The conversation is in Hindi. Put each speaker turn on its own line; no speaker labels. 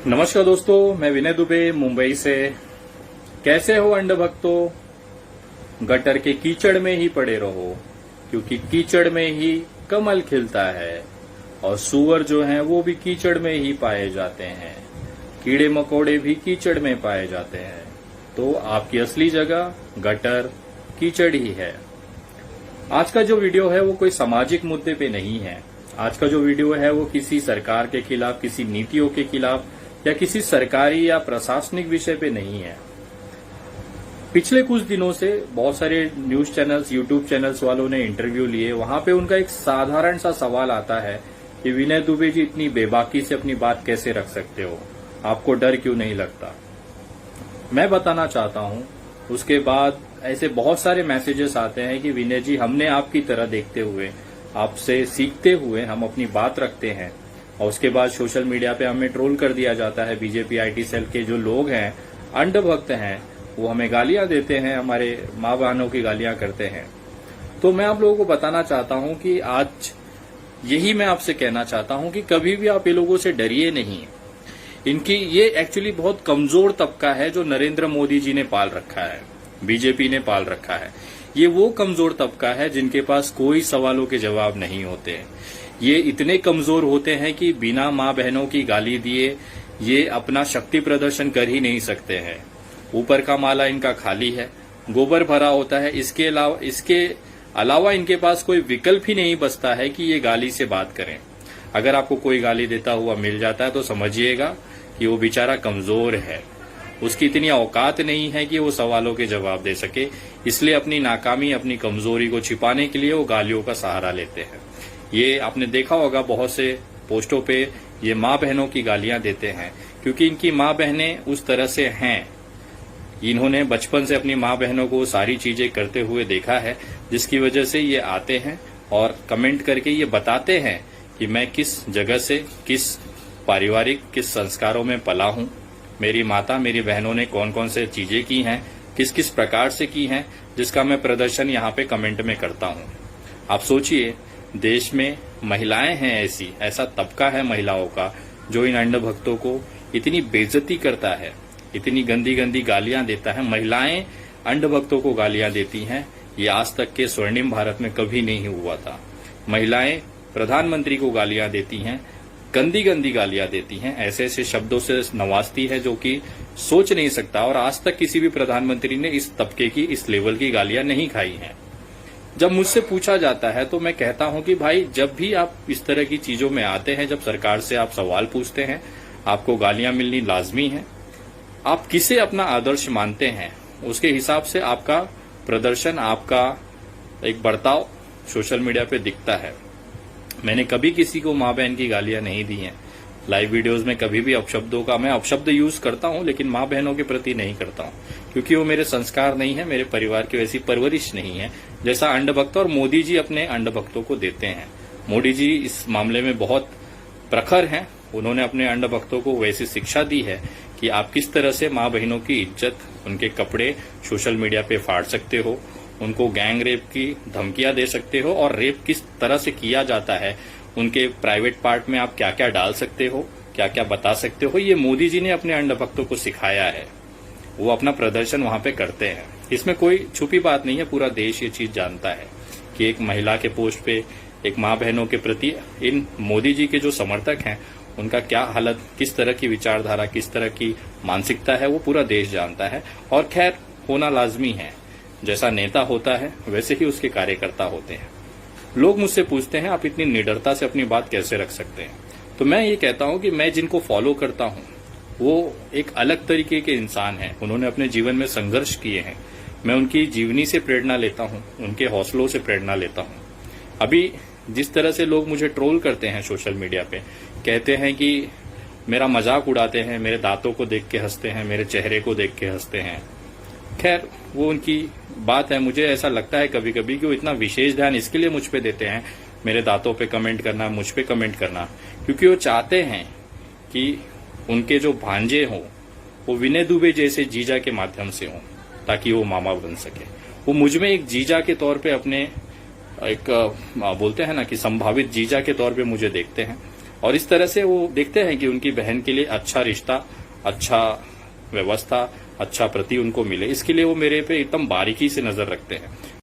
नमस्कार दोस्तों, मैं विनय दुबे मुंबई से। कैसे हो अंड भक्तों? गटर के कीचड़ में ही पड़े रहो, क्योंकि कीचड़ में ही कमल खिलता है और सूअर जो हैं वो भी कीचड़ में ही पाए जाते हैं। कीड़े मकोड़े भी कीचड़ में पाए जाते हैं। तो आपकी असली जगह गटर कीचड़ ही है। आज का जो वीडियो है वो कोई सामाजिक मुद्दे पे नहीं है। आज का जो वीडियो है वो किसी सरकार के खिलाफ, किसी नीतियों के खिलाफ या किसी सरकारी या प्रशासनिक विषय पे नहीं है। पिछले कुछ दिनों से बहुत सारे न्यूज चैनल्स, यूट्यूब चैनल्स वालों ने इंटरव्यू लिए। वहां पे उनका एक साधारण सा सवाल आता है कि विनय दुबे जी, इतनी बेबाकी से अपनी बात कैसे रख सकते हो? आपको डर क्यों नहीं लगता? मैं बताना चाहता हूं। उसके बाद ऐसे बहुत सारे मैसेजेस आते हैं कि विनय जी, हमने आपकी तरह देखते हुए, आपसे सीखते हुए हम अपनी बात रखते हैं। और उसके बाद सोशल मीडिया पे हमें ट्रोल कर दिया जाता है। बीजेपी आईटी सेल के जो लोग हैं, अंड भक्त हैं, वो हमें गालियां देते हैं, हमारे माँ बहनों की गालियां करते हैं। तो मैं आप लोगों को बताना चाहता हूं कि आज यही मैं आपसे कहना चाहता हूं कि कभी भी आप ये लोगों से डरिए नहीं। इनकी ये एक्चुअली बहुत कमजोर तबका है जो नरेंद्र मोदी जी ने पाल रखा है, बीजेपी ने पाल रखा है। ये वो कमजोर तबका है जिनके पास कोई सवालों के जवाब नहीं होते। ये इतने कमजोर होते हैं कि बिना माँ बहनों की गाली दिए ये अपना शक्ति प्रदर्शन कर ही नहीं सकते हैं। ऊपर का माला इनका खाली है, गोबर भरा होता है। इसके अलावा इनके पास कोई विकल्प ही नहीं बचता है कि ये गाली से बात करें। अगर आपको कोई गाली देता हुआ मिल जाता है तो समझिएगा कि वो बेचारा कमजोर है। उसकी इतनी औकात नहीं है कि वो सवालों के जवाब दे सके। इसलिए अपनी नाकामी, अपनी कमजोरी को छिपाने के लिए वो गालियों का सहारा लेते हैं। ये आपने देखा होगा, बहुत से पोस्टों पे ये माँ बहनों की गालियां देते हैं, क्योंकि इनकी माँ बहनें उस तरह से हैं। इन्होंने बचपन से अपनी माँ बहनों को सारी चीजें करते हुए देखा है, जिसकी वजह से ये आते हैं और कमेंट करके ये बताते हैं कि मैं किस जगह से, किस पारिवारिक, किस संस्कारों में पला हूं। मेरी माता, मेरी बहनों ने कौन कौन से चीजें की हैं, किस किस प्रकार से की हैं, जिसका मैं प्रदर्शन यहाँ पे कमेंट में करता हूँ। आप सोचिए, देश में महिलाएं हैं ऐसा तबका है महिलाओं का जो इन अंड भक्तों को इतनी बेइज्जती करता है, इतनी गंदी गंदी गालियां देता है। महिलाएं अंड भक्तों को गालियां देती हैं, ये आज तक के स्वर्णिम भारत में कभी नहीं हुआ था। महिलाएं प्रधानमंत्री को गालियां देती हैं, गंदी गंदी गालियां देती हैं, ऐसे ऐसे शब्दों से नवाजती है जो कि सोच नहीं सकता। और आज तक किसी भी प्रधानमंत्री ने इस तबके की, इस लेवल की गालियां नहीं खाई हैं। जब मुझसे पूछा जाता है तो मैं कहता हूं कि भाई, जब भी आप इस तरह की चीजों में आते हैं, जब सरकार से आप सवाल पूछते हैं, आपको गालियां मिलनी लाजमी है। आप किसे अपना आदर्श मानते हैं, उसके हिसाब से आपका प्रदर्शन, आपका एक बर्ताव सोशल मीडिया पे दिखता है। मैंने कभी किसी को माँ बहन की गालियां नहीं दी हैं। लाइव वीडियोस में कभी भी अपशब्दों का, मैं अपशब्द यूज करता हूं, लेकिन माँ बहनों के प्रति नहीं करता हूं, क्योंकि वो मेरे संस्कार नहीं है, मेरे परिवार की वैसी परवरिश नहीं है जैसा अंड भक्त और मोदी जी अपने अंड भक्तों को देते हैं। मोदी जी इस मामले में बहुत प्रखर हैं। उन्होंने अपने अंड भक्तों को वैसी शिक्षा दी है कि आप किस तरह से माँ बहनों की इज्जत, उनके कपड़े सोशल मीडिया पे फाड़ सकते हो, उनको गैंग रेप की धमकियां दे सकते हो, और रेप किस तरह से किया जाता है, उनके प्राइवेट पार्ट में आप क्या क्या डाल सकते हो, क्या क्या बता सकते हो। ये मोदी जी ने अपने अंड भक्तों को सिखाया है। वो अपना प्रदर्शन वहां पे करते हैं। इसमें कोई छुपी बात नहीं है। पूरा देश ये चीज जानता है कि एक महिला के पोस्ट पे, एक माँ बहनों के प्रति इन मोदी जी के जो समर्थक हैं, उनका क्या हालत, किस तरह की विचारधारा, किस तरह की मानसिकता है, वो पूरा देश जानता है। और खैर, होना लाजमी है। जैसा नेता होता है वैसे ही उसके कार्यकर्ता होते हैं। लोग मुझसे पूछते हैं, आप इतनी निडरता से अपनी बात कैसे रख सकते हैं? तो मैं ये कहता हूं कि मैं जिनको फॉलो करता हूं वो एक अलग तरीके के इंसान हैं। उन्होंने अपने जीवन में संघर्ष किए हैं। मैं उनकी जीवनी से प्रेरणा लेता हूं, उनके हौसलों से प्रेरणा लेता हूं। अभी जिस तरह से लोग मुझे ट्रोल करते हैं सोशल मीडिया पे, कहते हैं कि मेरा मजाक उड़ाते हैं, मेरे दांतों को देख के हंसते हैं, मेरे चेहरे को देख के हंसते हैं। खैर, वो उनकी बात है। मुझे ऐसा लगता है कभी कभी कि वो इतना विशेष ध्यान इसके लिए मुझ पे देते हैं, मेरे दांतों पे कमेंट करना, मुझ पे कमेंट करना, क्योंकि वो चाहते हैं कि उनके जो भांजे हों वो विनय दुबे जैसे जीजा के माध्यम से हों, ताकि वो मामा बन सके। वो मुझ में एक जीजा के तौर पे, अपने एक बोलते हैं ना कि संभावित जीजा के तौर पे मुझे देखते हैं। और इस तरह से वो देखते हैं कि उनकी बहन के लिए अच्छा रिश्ता, अच्छा व्यवस्था, अच्छा प्रति उनको मिले। इसके लिए वो मेरे पे एकदम बारीकी से नजर रखते हैं।